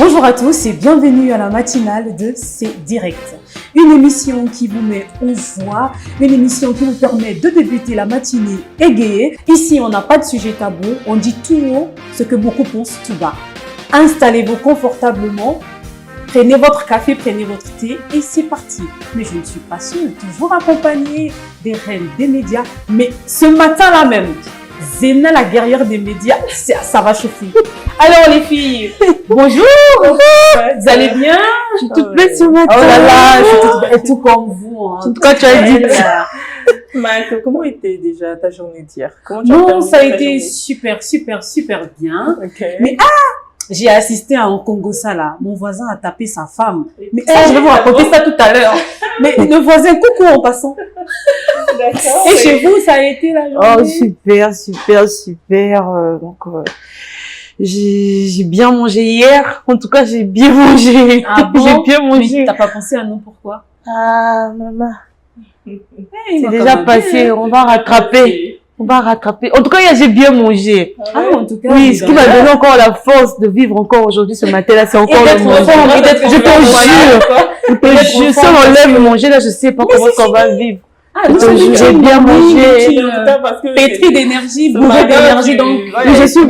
Bonjour à tous et bienvenue à la matinale de C'est Direct. Une émission qui vous met en joie, une émission qui vous permet de débuter la matinée égayée. Ici, on n'a pas de sujet tabou, on dit tout haut ce que beaucoup pensent tout bas. Installez-vous confortablement, prenez votre café, prenez votre thé et c'est parti. Mais je ne suis pas seule, toujours accompagnée des reines des médias. Mais ce matin-là même, Zena, la guerrière des médias, ça va chauffer. Alors les filles, bonjour, vous allez bien? Je suis toute belle ce matin. Oh là là, je suis toute belle, tout comme vous. Hein. En tout cas, tu as dit. Michael, comment était déjà ta journée d'hier? Non, ça a été super bien. Okay. Mais j'ai assisté à un Congo ça là. Mon voisin a tapé sa femme. Mais ça, je vais vous raconter ça tout à l'heure. Mais le voisin, coucou en passant. D'accord. Et chez vous, ça a été la journée? Oh, super. J'ai bien mangé hier. En tout cas, j'ai bien mangé. Ah bon? J'ai bien mangé. Mais t'as pas pensé à nous, pourquoi? Ah, maman. Hey, C'est déjà passé. On va rattraper. En tout cas, hier, j'ai bien mangé. Ah, en tout cas. Oui, ce qui m'a donné encore la force de vivre encore aujourd'hui ce matin-là, c'est encore le manger. Je te jure, si on enlève le manger, là, je sais pas comment on va vivre. Ah, j'ai bien mangé. Pétri d'énergie, bourré d'énergie, donc. Je suis en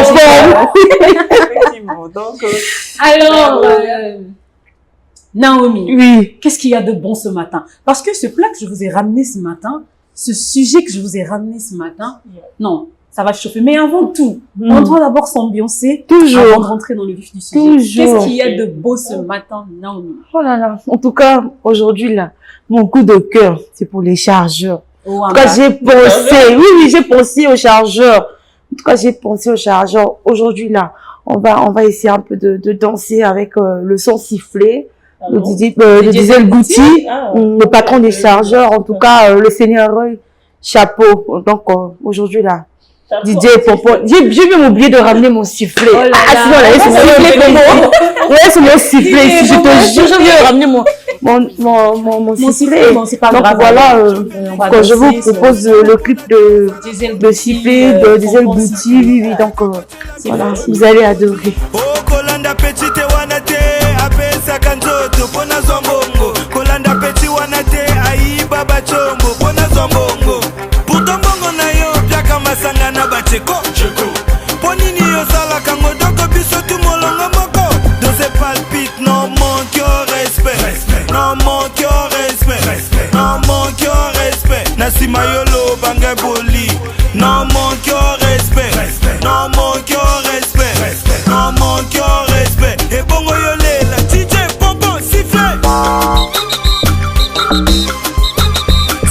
forme. Effectivement. Donc, Alors, Naomi, Oui. qu'est-ce qu'il y a de bon ce matin? Parce que ce plat que je vous ai ramené ce matin, ce sujet que je vous ai ramené ce matin, non, ça va chauffer. Mais avant tout, on doit d'abord s'ambiancer avant de Toujours. rentrer dans le vif du sujet. Toujours. Qu'est-ce qu'il y a de beau ce matin, Naomi? Oh là là. En tout cas, aujourd'hui, là, mon coup de cœur, c'est pour les chargeurs. Oh, En tout cas, j'ai pensé, oui, j'ai pensé aux chargeurs. En tout cas, j'ai pensé aux chargeurs. Aujourd'hui, là, on va essayer un peu de danser avec le son sifflé. Le Diesel Goutti, le patron des chargeurs, en tout cas, le Seigneur Roy, chapeau. Donc, aujourd'hui, là, DJ Popo, j'ai même oublié de ramener mon sifflet. Oh là Sinon, là, c'est mon sifflet pour moi. Ouais, c'est mon sifflet. Si je te jure, j'ai oublié de ramener mon sifflet. Bon, c'est pas Donc, grave. voilà, On va quand je vous danser, propose le clip de Diesel sifflet, de Diesel Goutti, oui, donc, voilà, vous allez adorer. Kolanda petit te wana te apesa kanzoto pona zombongo kolanda petit wana te aiba bachombo pona zombongo pourtant bongo na yo piaka masanga na bacheko ponini yo sala kango doko biso tu molongo moko dans ces palpites non manque au respect non manque au respect non manque au respect nasima yolo banga boli non manque au respect non manque au respect non manque au respect et bongo yolé la DJ Popo sifflet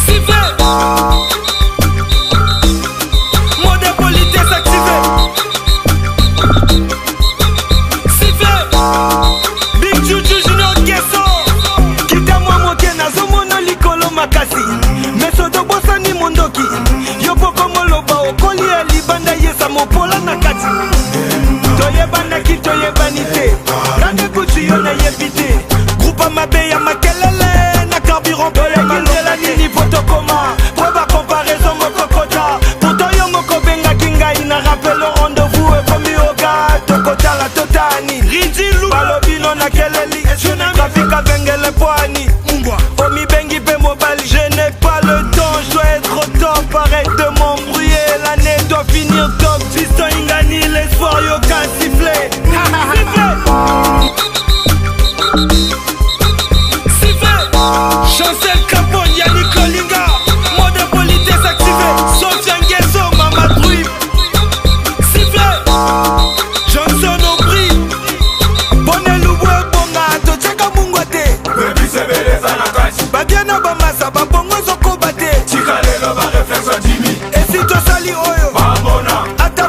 sifflet mode politesse activé sifflet Big Juju Junior Kesso kita mwa moke nazo mono likolo makasi mesodo bosani mondoki yo poko moloba okoli ya libanda yesa mopola na kati toyebana ki toyebani te rande kutu yo na yebi te groupe mabe ya makelele na carburant toyemandela nini po tokoma po bacomparaison mokokota pourtant yo moko bengaki ngai na rappel au rendez-vous ekomi oga tokotala totani ridilu balobino na keleli trafika bengele poani omi bengi pe mobali je n'ai pas le temps je dois être au top arrête de m'embrouiller l'année doit finir top piston ingani l'espoir yo ka siffler siffler Chancel Capone Yannick Kolinga mode politesse activé Sophia Nguesso Mama Drui siffler Johnson Aubry Bonne Loubwe Bonga Tochaka Mungwate Babiana Bamasa Babongo Zoko Bate et si to sali oyo ata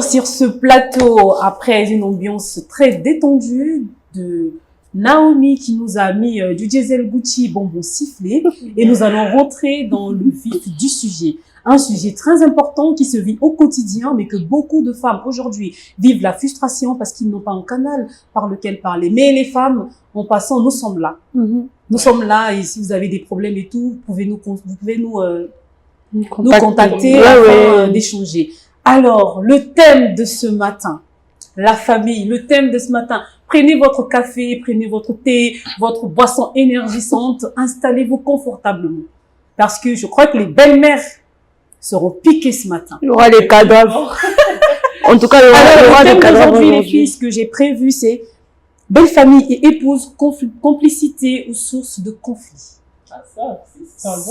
retour sur ce plateau après une ambiance très détendue de Naomi qui nous a mis du diesel Gucci bonbon sifflé et nous allons rentrer dans le vif du sujet. Un sujet très important qui se vit au quotidien, mais que beaucoup de femmes aujourd'hui vivent la frustration parce qu'ils n'ont pas un canal par lequel parler. Mais les femmes, en passant, nous sommes là. Nous sommes là et si vous avez des problèmes et tout, vous pouvez nous contacter afin d'échanger. Alors, le thème de ce matin, la famille, le thème de ce matin. Prenez votre café, prenez votre thé, votre boisson énergisante, installez-vous confortablement. Parce que je crois que les belles-mères seront piquées ce matin. Il y aura les cadavres. En tout cas, il y aura les cadavres aujourd'hui. Les filles, ce que j'ai prévu, c'est belle famille et épouse, complicité ou source de conflit. Ah, ça,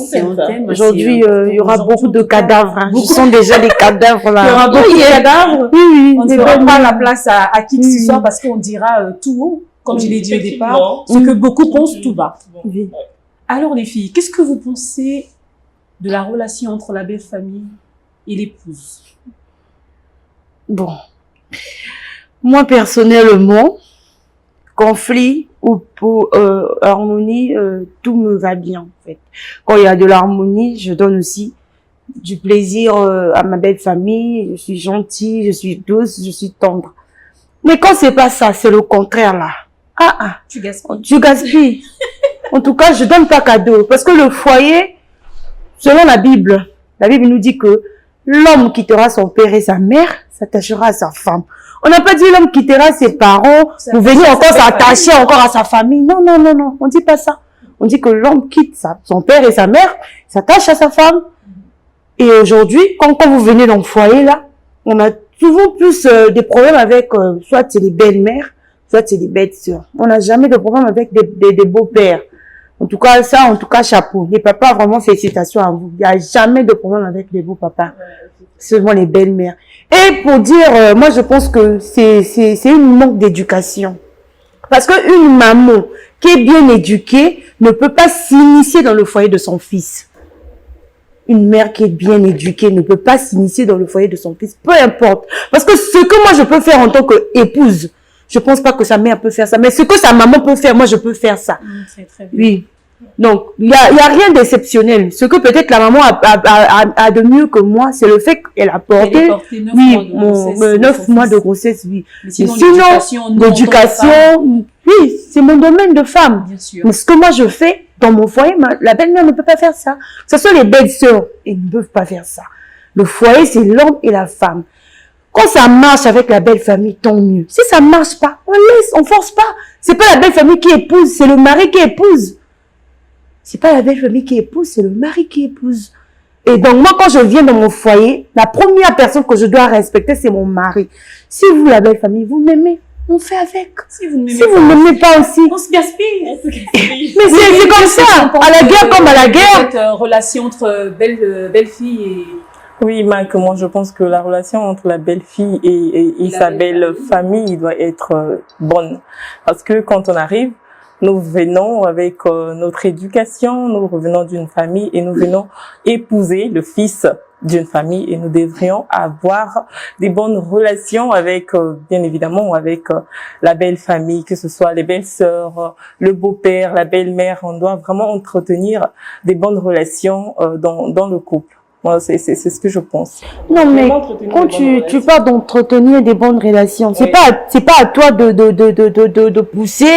c'est un bon thème. Aujourd'hui, il y aura beaucoup de cadavres. Hein. Ce sont déjà des cadavres là. Il y aura beaucoup de cadavres. Oui. On ne fera pas la place à qui que ce soit parce qu'on dira tout haut, comme je l'ai dit au départ, ce que beaucoup pensent tout bas. Oui. Alors les filles, qu'est-ce que vous pensez de la relation entre la belle famille et l'épouse? Bon. Moi, personnellement, conflit ou pour harmonie, tout me va bien en fait. Quand il y a de l'harmonie, je donne aussi du plaisir à ma belle famille. Je suis gentille, je suis douce, je suis tendre. Mais quand c'est pas ça, c'est le contraire là. Tu gaspilles. Tu gaspilles. En tout cas, je donne pas cadeau parce que le foyer, selon la Bible nous dit que l'homme quittera son père et sa mère, s'attachera à sa femme. On n'a pas dit l'homme quittera ses parents pour venir encore s'attacher encore à sa famille. Non. On dit pas ça. On dit que l'homme quitte son père et sa mère, s'attache à sa femme. Et aujourd'hui, quand vous venez dans le foyer là, on a souvent plus des problèmes avec, soit c'est les belles-mères, soit c'est les belles-sœurs. On n'a jamais de problème avec des beaux-pères. En tout cas, chapeau. Les papas, vraiment, félicitations à vous. Il n'y a jamais de problème avec les beaux papas. Seulement les belles-mères. Et pour dire, moi, je pense que c'est une manque d'éducation. Parce que une maman qui est bien éduquée ne peut pas s'initier dans le foyer de son fils. Une mère qui est bien éduquée ne peut pas s'initier dans le foyer de son fils. Peu importe. Parce que ce que moi, je peux faire en tant qu'épouse, je pense pas que sa mère peut faire ça. Mais ce que sa maman peut faire, moi, je peux faire ça. C'est très bien. Oui. Donc, il y a rien d'exceptionnel. Ce que peut-être la maman a de mieux que moi, c'est le fait qu'elle a porté, 9 mois de grossesse, oui. Mais sinon, l'éducation, oui, c'est mon domaine de femme. Bien sûr. Mais ce que moi je fais dans mon foyer, la belle-mère ne peut pas faire ça. Que ce soit les belles-sœurs, elles ne peuvent pas faire ça. Le foyer, c'est l'homme et la femme. Quand ça marche avec la belle famille, tant mieux. Si ça marche pas, on laisse, on force pas. C'est pas la belle famille qui épouse, c'est le mari qui épouse. C'est pas la belle famille qui épouse, c'est le mari qui épouse. Et donc, moi, quand je viens dans mon foyer, la première personne que je dois respecter, c'est mon mari. Si vous, la belle famille, vous m'aimez, on fait avec. Si vous ne m'aimez pas aussi, on se gaspille. Mais c'est comme ça. À la guerre comme à la guerre. Cette relation entre belle-fille et... Oui, Mike, moi je pense que la relation entre la belle-fille et sa belle famille doit être bonne. Parce que quand on arrive, nous venons avec notre éducation, nous revenons d'une famille et nous venons épouser le fils d'une famille et nous devrions avoir des bonnes relations avec, bien évidemment, avec la belle famille, que ce soit les belles-sœurs, le beau-père, la belle-mère. On doit vraiment entretenir des bonnes relations dans le couple. Moi, c'est ce que je pense. Non, mais quand tu parles d'entretenir des bonnes relations, c'est pas à toi de pousser,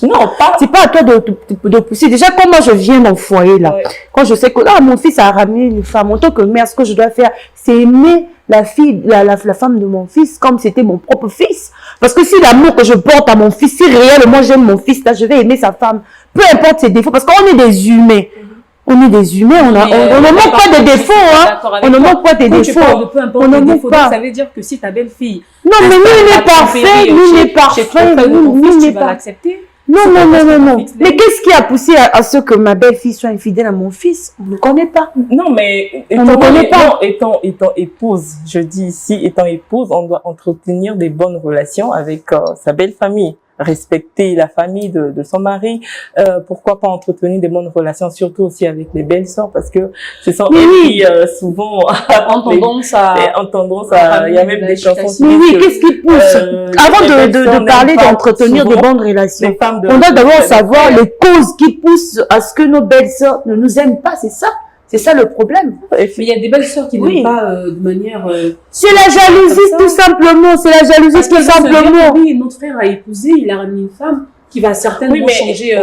non, c'est pas à toi de pousser. Déjà, quand moi je viens dans le foyer, là, quand je sais que, mon fils a ramené une femme, en tant que mère, ce que je dois faire, c'est aimer la femme de mon fils comme c'était mon propre fils. Parce que si l'amour que je porte à mon fils, si réellement j'aime mon fils, là, je vais aimer sa femme. Peu importe ses défauts, parce qu'on est des humains. On est des humains, on ne manque pas de défauts, hein. On ne manque pas de défauts. On ne manque pas. Ça veut dire que si ta belle-fille. Non, mais nul n'est parfait, nul n'est parfait, nul n'est pas accepté. Non. Mais qu'est-ce qui a poussé à ce que ma belle-fille soit infidèle à mon fils? On ne connaît pas. Non, mais on ne connaît pas. Étant épouse, je dis ici, étant épouse, on doit entretenir des bonnes relations avec sa belle famille. respecter la famille de son mari, pourquoi pas entretenir des bonnes relations, surtout aussi avec les belles-sœurs, parce que ce sont elles qui souvent ont tendance à il y a même des chansons. Oui, qu'est-ce qui pousse avant de parler d'entretenir des bonnes relations, on doit d'abord savoir les causes qui poussent à ce que nos belles-sœurs ne nous aiment pas, c'est ça le problème. Mais il y a des belles sœurs qui n'aiment pas de manière... c'est la jalousie tout simplement, c'est la jalousie tout simplement. Oui, notre frère a épousé, il a ramené une femme qui va certainement changer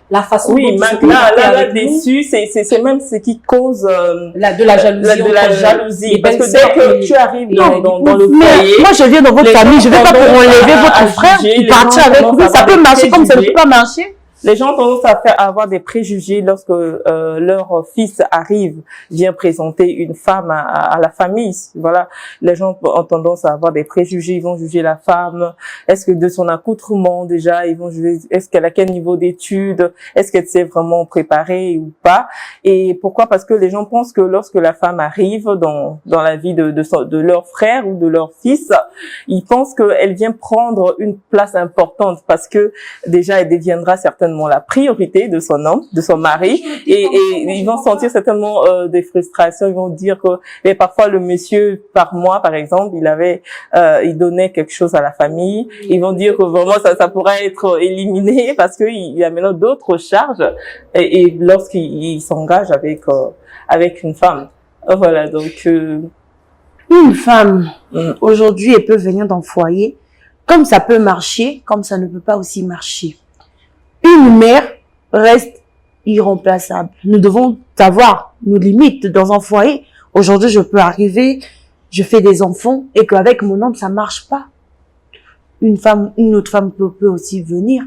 la façon dont il se là, dessus, c'est même ce qui cause de la jalousie. Parce que dès que tu arrives dans le foyer... Moi, je viens dans votre famille, je ne vais pas pour enlever votre frère, partir avec lui, ça peut marcher comme ça ne peut pas marcher. Les gens ont tendance à avoir des préjugés lorsque leur fils vient présenter une femme à la famille. Voilà, les gens ont tendance à avoir des préjugés. Ils vont juger la femme. Est-ce que de son accoutrement déjà, ils vont juger. Est-ce qu'elle a quel niveau d'études? Est-ce qu'elle s'est vraiment préparée ou pas? Et pourquoi? Parce que les gens pensent que lorsque la femme arrive dans la vie de leur frère ou de leur fils, ils pensent qu'elle vient prendre une place importante parce que déjà elle deviendra certainement la priorité de son homme, de son mari, et ils vont sentir certainement des frustrations. Ils vont dire que mais parfois le monsieur par mois par exemple il donnait quelque chose à la famille. Ils vont dire que vraiment ça pourrait être éliminé parce que il y a maintenant d'autres charges et lorsqu'il s'engage avec une femme. Voilà, donc une femme aujourd'hui elle peut venir dans le foyer, comme ça peut marcher, comme ça ne peut pas aussi marcher. Une mère reste irremplaçable. Nous devons avoir nos limites dans un foyer. Aujourd'hui, je peux arriver, je fais des enfants et qu'avec mon homme, ça marche pas. Une autre femme peut aussi venir.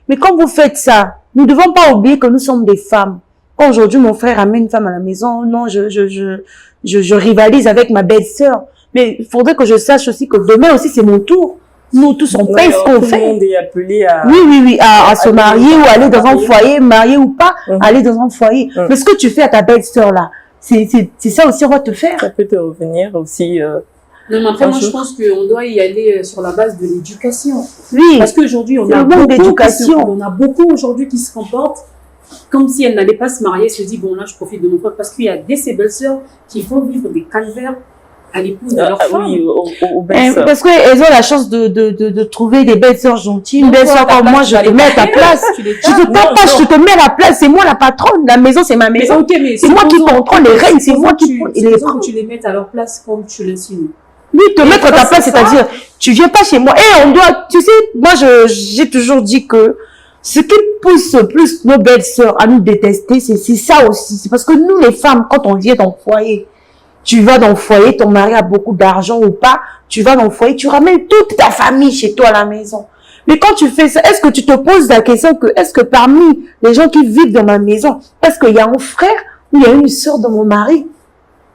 Mais quand vous faites ça, nous ne devons pas oublier que nous sommes des femmes. Quand aujourd'hui, mon frère amène une femme à la maison, non, je rivalise avec ma belle-sœur. Mais il faudrait que je sache aussi que demain aussi, c'est mon tour. Nous tous, on fait ce qu'on fait. Tout le monde est appelé à... Oui, à se marier ou aller dans un foyer, marié ou pas, aller dans un foyer. Mais ce que tu fais à ta belle-sœur là, c'est ça aussi on va te faire. Ça peut te revenir aussi. Non, mais après, moi, je pense qu'on doit y aller sur la base de l'éducation. Oui. Parce qu'aujourd'hui, on a beaucoup aujourd'hui qui se comportent comme si elles n'allaient pas se marier, se dit bon là, je profite de mon pote. Parce qu'il y a ces belles-sœurs qui font vivre des calvaires à l'épouse de leur femme. Oui, aux belles-sœurs. Parce qu'elles ont la chance de trouver des belles-sœurs gentilles. Une belle-sœur comme moi, je te mets à ta place. Je te tape pas, je te mets à la place. C'est moi la patronne. La maison, c'est ma maison. C'est moi qui contrôle les règles. C'est moi qui... tu les mets à leur place comme tu l'insinues. Oui, te mettre à ta place, c'est-à-dire, tu viens pas chez moi. Et on doit, tu sais, moi, j'ai toujours dit que ce qui pousse plus nos belles-sœurs à nous détester, c'est ça aussi. C'est parce que nous, les femmes, quand on vient dans le foyer, tu vas dans le foyer, ton mari a beaucoup d'argent ou pas, tu vas dans le foyer, tu ramènes toute ta famille chez toi à la maison. Mais quand tu fais ça, est-ce que tu te poses la question que, est-ce que parmi les gens qui vivent dans ma maison, est-ce qu'il y a un frère ou il y a une sœur de mon mari?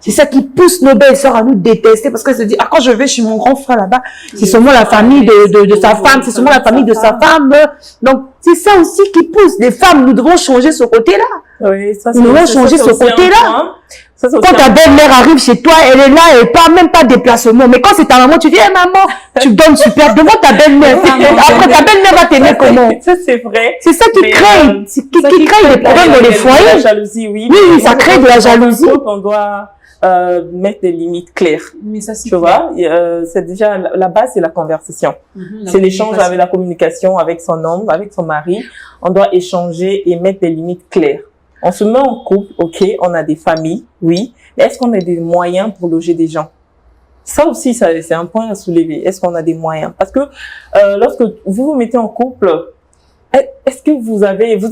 C'est ça qui pousse nos belles-sœurs à nous détester parce qu'elles se disent, ah, quand je vais chez mon grand frère là-bas, c'est seulement la famille de sa femme, c'est seulement la famille de sa femme. Donc, c'est ça aussi qui pousse. Les femmes, nous devons changer ce côté-là. Oui, ça, nous devons changer ce côté-là. Quand ta belle-mère arrive chez toi, elle est là, elle parle même pas de déplacement. Mais quand c'est ta maman, tu dis, hey, maman, tu donnes super devant ta belle-mère. Après, ta belle-mère va t'aimer comment? Ça, c'est vrai. C'est ça qui crée, qui crée des problèmes dans les foyers. La jalousie, oui. Oui, ça crée de la jalousie. On doit mettre des limites claires. Mais ça, c'est tu vois, c'est déjà la base, c'est la conversation. C'est l'échange avec la communication avec son homme, avec son mari. On doit échanger et mettre des limites claires. On se met en couple, ok, on a des familles, oui, mais est-ce qu'on a des moyens pour loger des gens? Ça aussi, c'est un point à soulever. Est-ce qu'on a des moyens? Parce que lorsque vous vous mettez en couple, est-ce que vous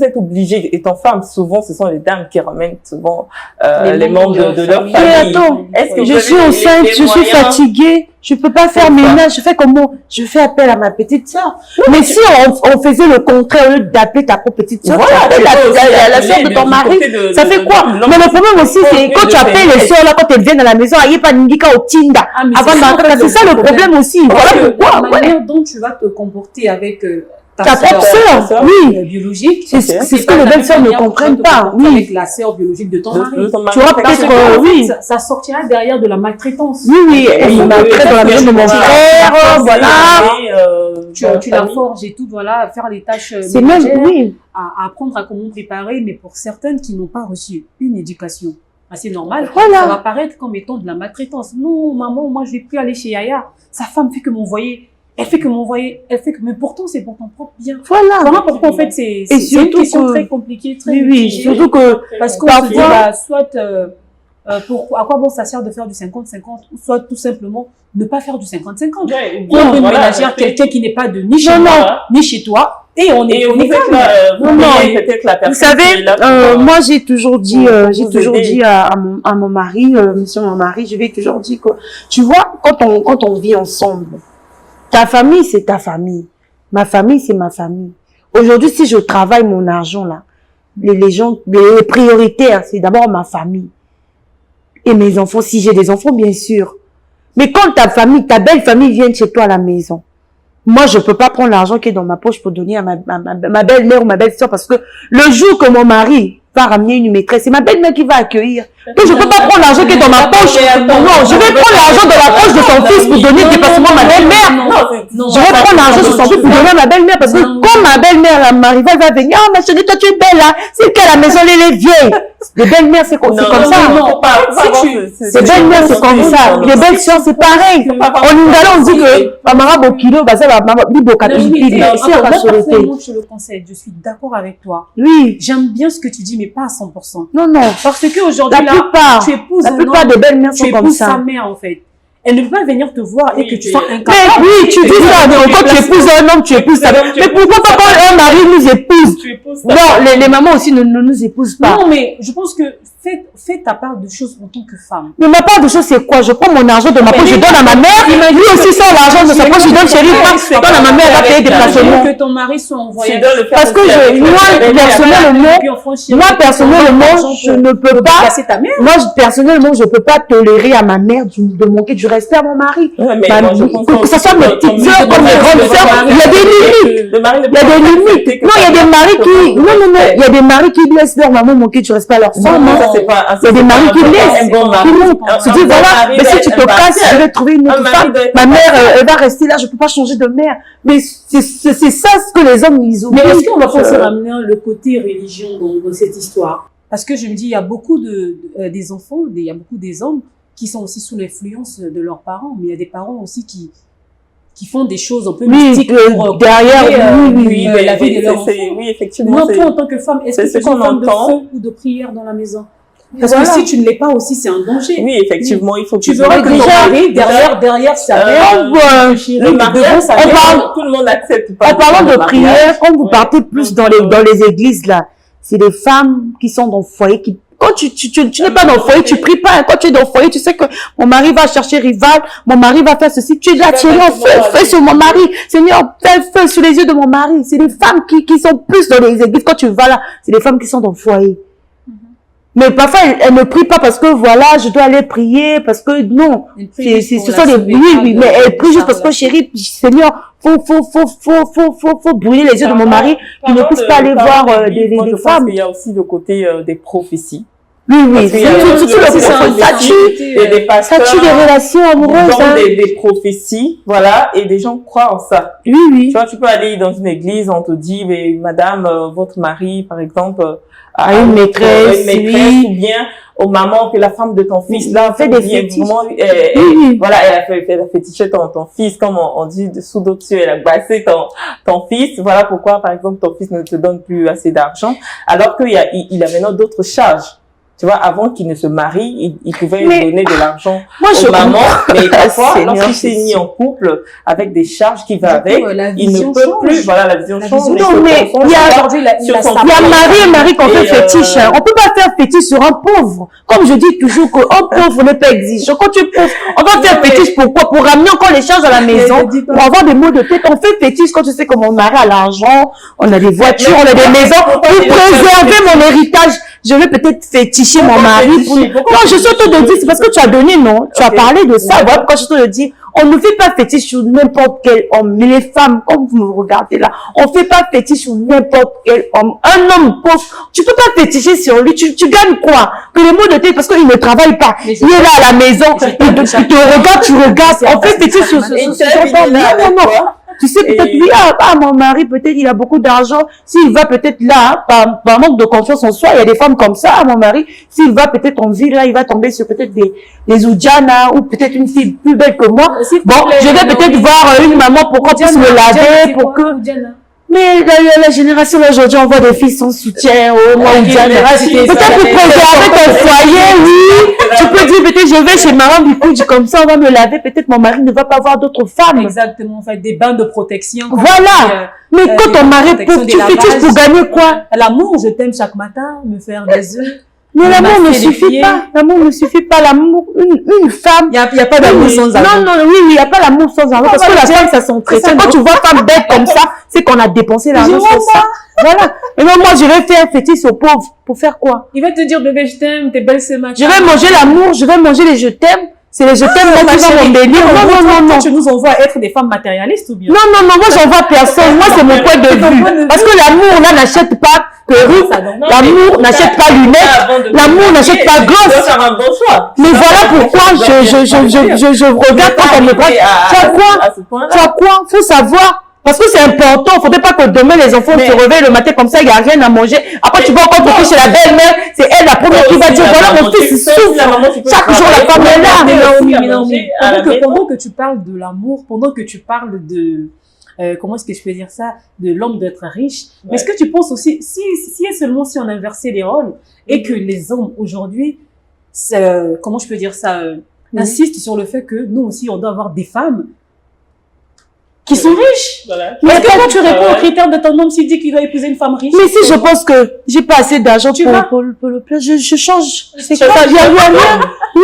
êtes obligé, étant femme, souvent ce sont les dames qui ramènent souvent les membres de leur famille. Mais attends, je suis enceinte, je suis fatiguée, je peux pas faire ménage, je fais comment? Je fais appel à ma petite sœur. Mais si on faisait le contraire, au lieu d'appeler ta propre petite sœur, voilà, tu appelles la sœur de ton mari, ça fait quoi? Mais le problème aussi, c'est quand tu appelles les sœurs là, quand elles viennent à la maison, il n'y a pas Ningika au Tinda. C'est ça le problème aussi. Voilà pourquoi. La manière dont tu vas te comporter avec ta propre sœur, oui, biologique, c'est ce que les belles-sœurs ne comprennent pas, oui. Avec la sœur biologique de ton mari. Tu vois peut-être, oui. Ça sortira derrière de la maltraitance. Oui, elle maltraite dans la maison de mon frère, voilà. tu la forges et tout, voilà, à faire les tâches C'est même, ménagères, oui. à apprendre à comment préparer, mais pour certaines qui n'ont pas reçu une éducation assez normale, Voilà. ça va paraître comme étant de la maltraitance. Non, maman, moi, je vais plus aller chez Yaya. Sa femme fait que m'envoyer. Elle fait que m'envoyer. Elle fait que, mais pourtant, c'est pour ton propre bien. Voilà. Voilà pourquoi, en fait, c'est une surtout question que- très compliquée, très Oui, oui, mitigée. surtout que, Parce qu'on parfois- se dit, bah, soit, à quoi bon ça sert de faire du 50-50, ou soit tout simplement ne pas faire du 50-50. Prendre une ménagère, quelqu'un qui n'est pas de ni chez Non, moi, ni chez toi, et on est, Et on vous est êtes calme. là, Non, non. peut-être la Vous personne qui savez, est là pour, moi j'ai toujours dit, pour vous aider. à mon mari, monsieur mon mari, je lui ai toujours dit que, tu vois, quand on vit ensemble, ta famille c'est ta famille, ma famille c'est ma famille. Aujourd'hui, si je travaille mon argent là, les gens, les prioritaires, c'est d'abord ma famille et mes enfants, si j'ai des enfants bien sûr. Mais quand ta famille, ta belle famille vient chez toi à la maison, moi, je peux pas prendre l'argent qui est dans ma poche pour donner à ma belle-mère ou ma belle-sœur parce que le jour que mon mari va ramener une maîtresse, c'est ma belle-mère qui va accueillir. Donc, je peux pas prendre l'argent qui est dans ma poche. Non, je vais prendre l'argent dans la poche de son fils pour donner dépassement à ma belle-mère. Je vais prendre l'argent de son fils pour donner à ma belle-mère parce que quand ma belle-mère, ma rivale va venir, oh, ma chérie, toi, tu es belle, là. C'est qu'à la maison, elle est vieille. Les belles-mères, c'est comme ça. C'est belles-mères, c'est comme ça. Les belles-sœurs, c'est pareil. En lingala, on dit que Mamara Bokilo, Je le conseille, je suis d'accord avec toi. oui. J'aime bien ce que tu dis, mais pas à 100%. Non, non. Parce que aujourd'hui, La là, plupart, tu épouses la un plupart homme, des belles-mères tu sont comme épouses sa ça. mère, en fait. Elle ne peut pas venir te voir et que tu sois Mais incapable. oui, tu dis ça, donc quand tu épouses un homme, tu épouses sa mère. Mais pourquoi pas quand un mari nous épouse? Non, les mamans aussi ne nous épousent pas. Non, mais je pense que fais ta part de choses en tant que femme. Mais ma part de choses, c'est quoi? Je prends mon argent de ma poche, je donne à ma mère. Lui aussi sort l'argent de sa poche, je donne chez lui. Je donne à ma mère, elle va payer des placements. Que ton mari soit envoyé. Parce que moi, personnellement, je ne peux pas, Casser ta mère. moi, personnellement, je peux pas tolérer à ma mère de manquer du respect à mon mari. Que ce soit mes petites sœurs comme mes grandes sœurs, il y a des limites. Il y a des limites. Non, il y a des maris qui, non, il y a des maris qui laissent leur maman manquer du respect à leur femme. Il y a des maris qui laissent, qui se disent, voilà, mais si tu te casses, je vais trouver une autre femme. Ma mère, elle va rester là, je peux pas changer de mère. Mais c'est ça ce que les hommes, ils oublient. Mais est-ce qu'on va pas aussi ramener le côté religion dans cette histoire? Parce que je me dis, il y a beaucoup des enfants, il y a beaucoup des hommes qui sont aussi sous l'influence de leurs parents, mais il y a des parents aussi qui font des choses un peu mystiques pour derrière, la vie de leur enfant. Oui, effectivement. Non, toi, en tant que femme, est-ce que tu es une femme de feu ou de prière dans la maison? Parce que si tu ne l'es pas aussi, c'est un danger. Oui, effectivement, il faut que tu verras que ton mari, derrière sa mère, le mariage, tout le monde accepte pas. En parlant de prière, quand vous partez plus dans les églises, là, c'est des femmes qui sont dans le foyer qui, quand tu n'es pas dans le foyer, tu pries pas. Quand tu es dans le foyer, tu sais que mon mari va chercher rival, mon mari va faire ceci. Tu es là, Seigneur, fais sur mon mari. Seigneur, fais sur les yeux de mon mari. C'est des femmes qui sont plus dans les églises. Quand tu vas là, c'est des femmes qui sont dans le foyer. Mais parfois, elles ne prient pas parce que voilà, je dois aller prier, parce que non. Ce sont des, oui, mais elles prient juste parce que chérie, Seigneur, faut brûler les yeux de mon mari, qui ne puisse pas aller voir des femmes. Il y a aussi le côté des prophéties. Oui, ça tue des relations amoureuses. Des prophéties, voilà, et des gens croient en ça. Oui. Tu vois, tu peux aller dans une église, on te dit, mais madame, votre mari, par exemple, a une maîtresse, ou bien aux mamans que la femme de ton fils là fait des fétiches. Voilà, elle a fétiché ton fils, comme on dit sous d'autres cieux, elle a bassé ton fils. Voilà pourquoi, par exemple, ton fils ne te donne plus assez d'argent, alors qu'il a maintenant d'autres charges. Tu vois, avant qu'il ne se marie, il pouvait donner de l'argent aux mamans, mais parfois, lorsqu'il s'est mis en couple avec des charges qui vont avec, il ne peut plus, voilà, la vision change. Non, mais il y a mari qu'on fait fétiche. On peut pas faire fétiche sur un pauvre. Comme je dis toujours qu'un pauvre n'est pas exigeant. Quand tu es pauvre, on va faire fétiche pourquoi? Pour ramener encore les charges à la maison, pour avoir des maux de tête. On fait fétiche quand tu sais que mon mari a l'argent, on a des voitures, on a des maisons. Pour préserver mon héritage, je vais peut-être féticher mon mari. Non, je suis en train de dire, c'est parce que tu as donné, non? Tu as parlé de ça. Voilà pourquoi je suis en train de dire, on ne fait pas fétiche sur n'importe quel homme. Mais les femmes, comme vous me regardez là, on fait pas fétiche sur n'importe quel homme. Un homme pauvre, tu peux pas féticher sur lui. Tu gagnes quoi? Que les mots de tête, parce qu'il ne travaille pas. Il est là à la maison. Tu te regardes, tu regardes. On fait fétiche sur son homme. Non. Tu sais, peut-être lui, mon mari, peut-être, il a beaucoup d'argent. S'il va peut-être là, par manque de confiance en soi, il y a des femmes comme ça, mon mari, s'il va peut-être en ville, là, il va tomber sur peut-être des Oudjana, ou peut-être une fille plus belle que moi. Bon, je vais peut-être voir une maman pour qu'on puisse me laver, pour que... Mais la génération d'aujourd'hui, on voit des filles sans soutien, moi, Oudjana. Peut-être pour préserver ton foyer, oui. Tu peux dire, peut-être, je vais chez maman, du coup, comme ça, on va me laver, peut-être mon mari ne va pas voir d'autres femmes. Exactement, en fait, des bains de protection. Voilà. Mais quand ton mari pauvre, tu fais tout pour gagner quoi? L'amour, je t'aime chaque matin, me faire des œufs. Mais l'amour ne suffit pas. L'amour ne suffit pas. L'amour, une femme. Il y a pas d'amour sans amour. Non, oui, il y a pas l'amour sans amour. Parce que la femme, ça s'entretient. Quand tu vois femme bête comme ça, c'est qu'on a dépensé l'argent sur ça. Voilà. Et même moi, je vais faire fétiche aux pauvres. Pour faire quoi? Il va te dire, bébé, je t'aime, t'es belle ce matin. Je vais manger l'amour, je vais manger les je t'aime. C'est les je t'aime, moi, qui va m'embellir. Non. Tu nous envoies être des femmes matérialistes ou bien? Non, moi, j'envoie personne. Moi, c'est mon point de vue. Parce que l'amour, là, n'achète pas perruque. L'amour n'achète pas lunettes. L'amour n'achète pas gosse. Mais voilà pourquoi je regarde quand on me parle. Tu as quoi? Faut savoir. Parce que c'est important, faudrait pas que demain les enfants se réveillent le matin comme ça, il n'y a rien à manger. Après, tu vas encore te chez la belle-mère, c'est elle la première qui va dire, voilà, mon fils souffre. Chaque jour, la femme est là. Pendant que tu parles de l'amour, pendant que tu parles de, comment est-ce que je peux dire ça, de l'homme d'être riche, est-ce que tu penses aussi, si seulement si on inversait les rôles et que les hommes aujourd'hui, comment je peux dire ça, insistent sur le fait que nous aussi, on doit avoir des femmes qui sont riches. Voilà. Mais est-ce que quand tu réponds aux critères de ton homme, s'il dit qu'il doit épouser une femme riche? Mais si je pense que j'ai pas assez d'argent pour le plan, je change. C'est quoi? Il y a rien. Oui,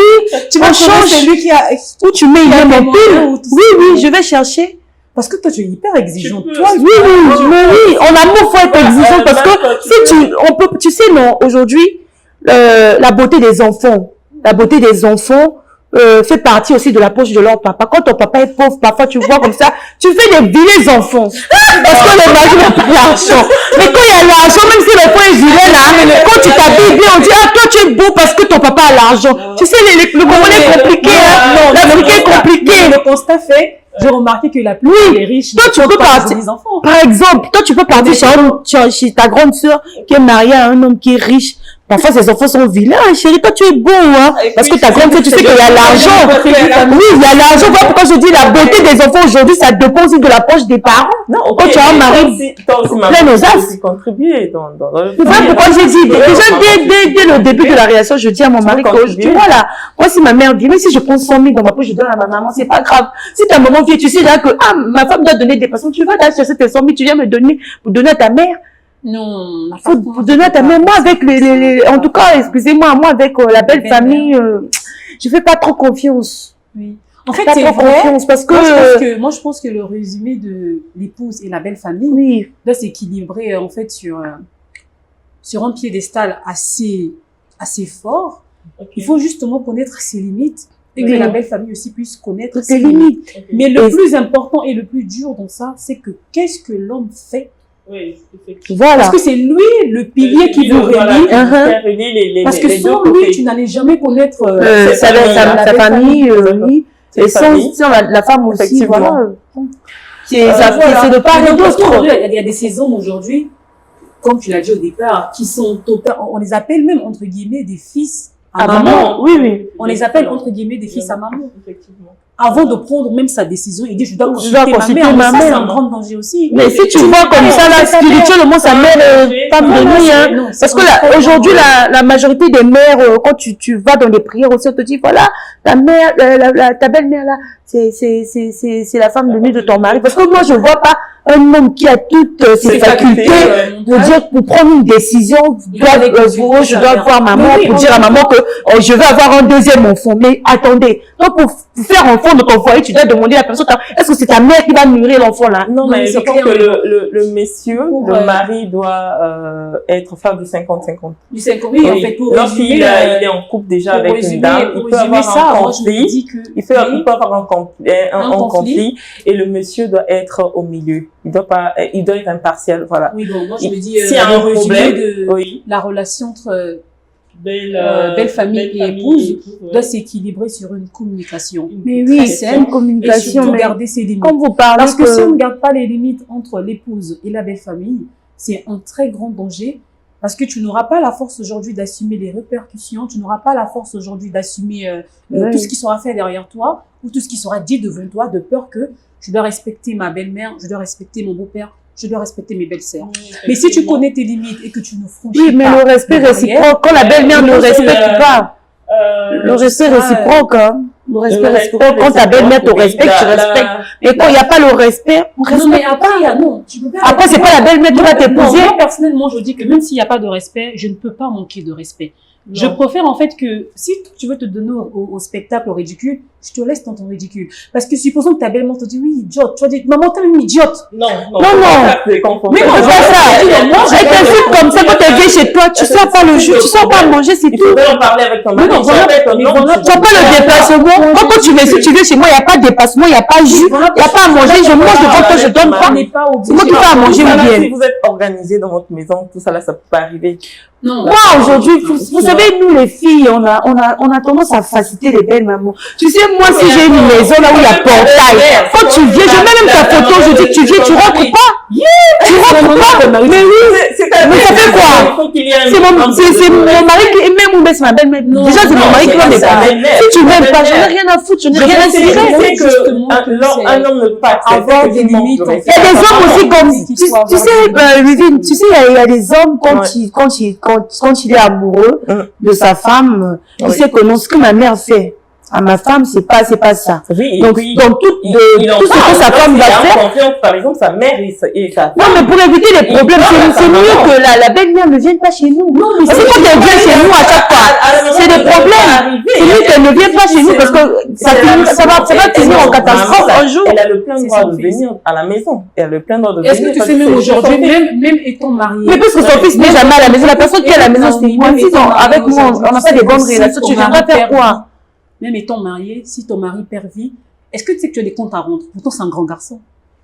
tu vas changer celui qui a, où tu mets mon pull. Oui, je vais chercher. Parce que toi, tu es hyper exigeant. Toi, oui. En amour, faut être exigeant parce que si tu sais, non, aujourd'hui, la beauté des enfants, fait partie aussi de la poche de leur papa. Quand ton papa est pauvre, parfois tu vois comme ça, tu fais des vilains enfants. Parce que le mari n'a pas l'argent. Mais quand il y a l'argent, même si le point est vilain là, quand tu t'habilles bien, on dit, ah, toi tu es beau parce que ton papa a l'argent. Tu sais, le Congolais est compliqué, hein. L'Africain est compliqué. Le constat fait, j'ai remarqué que la plupart des riches, toi, tu peux partir, par exemple, toi, tu peux partir chez ta grande sœur qui est mariée à un homme qui est riche. Parfois, ces enfants sont vilains. Chérie, toi, tu es beau, hein. Parce que ta grande sœur, tu sais qu'il y a l'argent. Oui, il y a l'argent. Voilà pourquoi je dis la beauté des enfants aujourd'hui, ça dépend aussi de la poche des parents. Non, quand tu as un mari plein aux as. Contribuer dans voilà pourquoi j'ai dit, déjà, dès le début de la relation, je dis à mon mari que, tu vois là, moi, si ma mère dit, mais si je prends 100 000 dans ma poche, je donne à ma maman, c'est pas grave. Si ta maman vient, tu sais là que, ma femme doit donner des patients, tu vas là chercher tes 100 000, tu viens me donner, pour donner à ta mère. Non, faut donner à ta mère. Moi, avec en tout cas, excusez-moi, moi, avec la belle famille, je fais pas trop confiance. Oui. En fait, c'est vrai. Parce que, moi, je pense que le résumé de l'épouse et la belle famille doit s'équilibrer, en fait, sur un piédestal assez fort. Il faut justement connaître ses limites et que la belle famille aussi puisse connaître ses limites. Mais le plus important et le plus dur dans ça, c'est que qu'est-ce que l'homme fait? Oui, effectivement. Voilà. Parce que c'est lui le pilier qui vous relie. Parce que sans lui, tu n'allais jamais connaître sa famille, et sans la femme aussi, voilà. C'est de part et d'autre. Il y a des saisons aujourd'hui, comme tu l'as dit au départ, qui sont on les appelle même entre guillemets des fils à maman. Oui. On les appelle entre guillemets des fils à maman. Effectivement. Avant de prendre même sa décision, il dit je dois consulter ma mère. Ça, c'est un grand danger aussi. Mais si tu vois comme ça, là, spirituellement, sa mère femme de nuit, hein. Parce que là, aujourd'hui, la majorité des mères, quand tu vas dans les prières aussi, on te dit, voilà, ta mère, ta belle-mère, là, c'est la femme de nuit de ton mari. Parce que moi, je vois pas un homme qui a toutes ses facultés pour dire, pour prendre une décision, je dois voir maman pour dire à maman que je vais avoir un deuxième enfant. Mais attendez, donc pour faire enfant de ton foyer, tu dois demander à la personne, est-ce que c'est ta mère qui va nourrir l'enfant là? Non, mais je pense que le monsieur, le mari doit être femme du 50-50. Du 50, oui, en fait, lorsqu'il est en couple déjà avec une dame, il peut avoir un conflit. Il peut avoir un conflit et le monsieur doit être au milieu. Il doit être impartial, voilà. Oui, bon, moi je me dis, s'il y a un problème de la relation entre belle famille et épouse doit s'équilibrer sur une communication Mais très oui, saine c'est une et communication. surtout Mais garder ses limites. comme vous parlez Parce que si on ne garde pas les limites entre l'épouse et la belle famille, c'est un très grand danger parce que tu n'auras pas la force aujourd'hui d'assumer les répercussions, tu n'auras pas la force aujourd'hui d'assumer tout ce qui sera fait derrière toi ou tout ce qui sera dit devant toi de peur que je dois respecter ma belle-mère, je dois respecter mon beau-père, je dois respecter mes belles-sœurs. Mais si tu connais tes limites et que tu ne franchis oui, mais pas le respect les réciproque, barrières, quand la belle-mère ne respecte pas, le respect ça, réciproque, hein. Le respect réciproque, quand ta belle-mère te respecte, tu respectes. Et quand il n'y a pas le respect, on non, respecte. mais après, non, tu peux pas. Après, c'est pas la belle-mère qui va t'épouser. Moi, personnellement, je dis que même s'il n'y a pas de respect, je ne peux pas manquer de respect. Je préfère en fait que si tu veux te donner au spectacle, au ridicule, je te laisse dans ton ridicule. Parce que supposons que ta belle-mère te dit oui, idiote, tu vas dire maman t'es une idiote. Non. Non, non. C'est confondant. Mais non, c'est ça. Elle t'insulte comme ça quand tu viens chez toi, tu sors pas le jus, tu sors pas manger, c'est Il tout. faudrait en parler avec ton mari. Mais non, voilà, Tu vois pas le déplacement. Quand tu m'insultes, tu viens chez moi, il n'y a pas de déplacement, il n'y a pas de jus, il n'y a pas à manger, je mange devant toi, je donne pas. On n'est pas C'est moi qui obligé. fais à manger ou bien. Si vous êtes organisé dans votre maison, tout ça là, ça peut pas arriver. Non. Moi, aujourd'hui, vous savez, nous, les filles, on a tendance à faciliter les belles mamans. Tu sais, moi, si j'ai une maison là où il y a portail, quand tu viens, je mets même ta photo, je dis, tu viens, tu rentres pas. Tu rentres pas. Mais oui. Mais ça fait quoi? C'est mon mari qui, même ou c'est ma belle-mère. Déjà, c'est mon mari qui va m'épouser. Si tu m'aimes pas, j'en ai rien à foutre, je n'ai rien à cirer. C'est que un homme ne peut pas avoir des limites. Il y a des hommes aussi comme, tu sais, Luvine, tu sais, il y a des hommes quand il est amoureux de sa femme, il sait que non, ce que ma mère fait à ma femme, c'est pas ça. Oui, Donc, tout ce que sa femme va faire. Par exemple, sa mère et sa femme. Non, mais pour éviter les problèmes, c'est mieux que la belle-mère ne vienne pas chez nous. Parce que quand elle vient chez nous à chaque fois, c'est des problèmes. C'est mieux qu'elle ne vienne pas chez nous parce que ça va finir en catastrophe un jour. Elle a le plein droit de venir à la maison. Elle a le plein droit de venir. Est-ce que tu sais même aujourd'hui, même étant marié. Mais parce que son fils n'est jamais à la maison, la personne qui est à la maison, c'est moi. Si avec moi, on n'a pas des bonnes relations, tu viendras faire quoi? Même étant marié, si ton mari perd vie, est-ce que tu sais que tu as des comptes à rendre? Pourtant, c'est un grand garçon.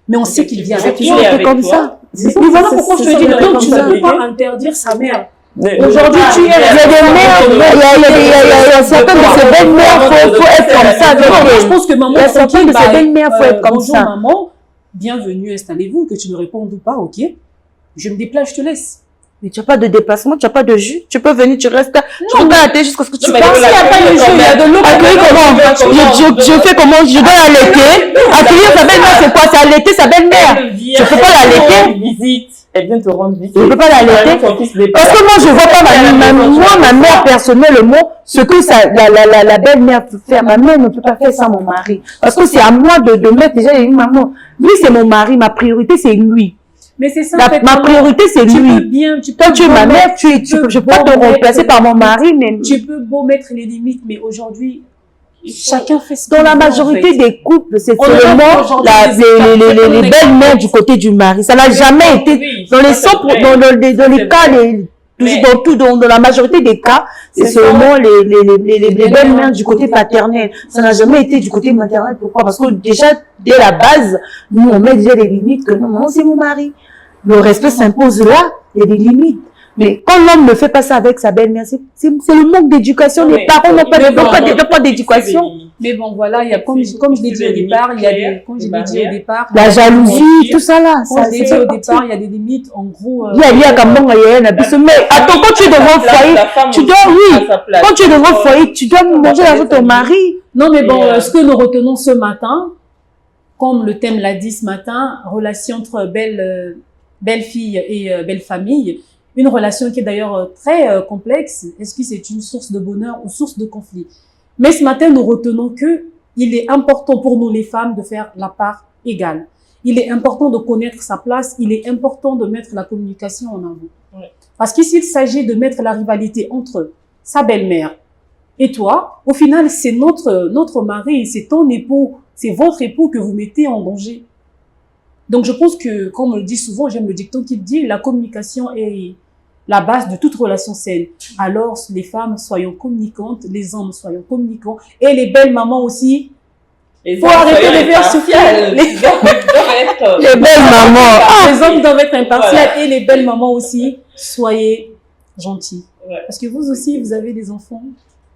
Mais on sait qu'il vit avec toi. Il est comme ça. Mais voilà pourquoi je te dis, donc tu ne peux pas interdire sa mère. Aujourd'hui, il y a des mères, il y a certaines de ces belles-mères, faut être comme ça avec elles. Je pense que maman, Il y a certaines de ces belles-mères, faut être comme bonjour ça. maman, bienvenue, installez-vous, que tu me répondes ou pas, ok. Je me déplace, je te laisse. Mais tu n'as pas de déplacement, tu n'as pas de jus. Tu peux venir, tu restes là. Tu regardes la télé jusqu'à ce que tu mais passes. il n'y a pas de jus, il y a de l'eau. Accueillir comment? Je fais comment? Je dois l'allaiter. Accueillir sa belle-mère, c'est quoi? C'est allaiter sa belle-mère. Tu peux pas l'allaiter? Visite. Elle vient te rendre visite. Je peux pas l'allaiter. Parce que moi, je vois pas ma mère personnellement, ce que la belle-mère peut faire. Ma mère ne peut pas faire ça, mon mari. Parce que c'est à moi de mettre déjà une maman. Lui, c'est mon mari. Ma priorité, c'est lui. Mais c'est ça, Ma priorité, c'est lui. Toi, tu es ma mère, je peux pas te remplacer par mon mari, mais tu peux beau mettre les limites, mais aujourd'hui, chacun fait ce dans la majorité des couples, c'est seulement les belles-mères du côté du mari. Ça n'a jamais été, dans les cas, dans la majorité des cas, c'est seulement les belles-mères du côté paternel. Ça n'a jamais été du côté maternel. Pourquoi? Parce que déjà, dès la base, nous, on met déjà les limites que non, c'est mon mari. Le respect s'impose là, il y a des limites. Mais quand l'homme ne fait pas ça avec sa belle-mère, c'est le manque d'éducation. Les parents n'ont pas d'éducation. Mais bon, voilà, il y a, comme je l'ai dit au départ, il y a des, comme je l'ai dit au départ. La jalousie, tout ça là. Comme je l'ai dit au départ, il y a des limites, en gros. Mais attends, quand tu es devant le foyer, tu dois, quand tu es devant le foyer, tu dois manger avec ton mari. Non, mais bon, ce que nous retenons ce matin, comme le thème l'a dit ce matin, relation entre belle-fille et belle-famille, une relation qui est d'ailleurs très complexe. Est-ce que c'est une source de bonheur ou source de conflit? Mais ce matin, nous retenons que il est important pour nous les femmes de faire la part égale. Il est important de connaître sa place. Il est important de mettre la communication en avant. Ouais. Parce qu'ici, il s'agit de mettre la rivalité entre sa belle-mère et toi. Au final, c'est notre mari, c'est ton époux, c'est votre époux que vous mettez en danger. Donc, je pense que, comme on le dit souvent, j'aime le dicton qui dit, la communication est la base de toute relation saine. Alors, les femmes, soyons communicantes, les hommes, soyons communicants, et les belles mamans aussi. Faut arrêter de faire souffrir. Les belles mamans. Les hommes doivent être impartiales, et les belles mamans aussi, soyez gentils. Parce que vous aussi, vous avez des enfants.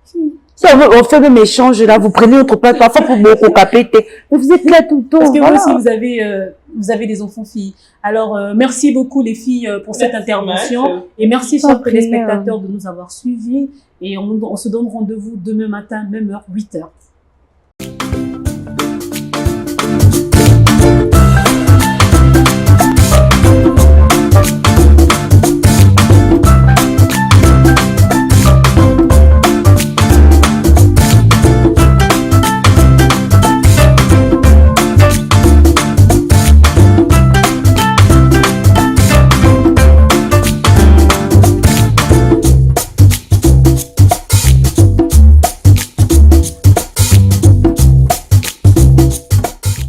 Si on fait même échange là, vous prenez votre place parfois pour beaucoup capéter. Mais vous êtes là tout le temps. Parce que voilà. vous aussi, vous avez des enfants filles. Alors, merci beaucoup les filles pour cette intervention. Et merci, chers téléspectateurs, de nous avoir suivis. Et on se donne rendez-vous demain matin, même heure, 8h.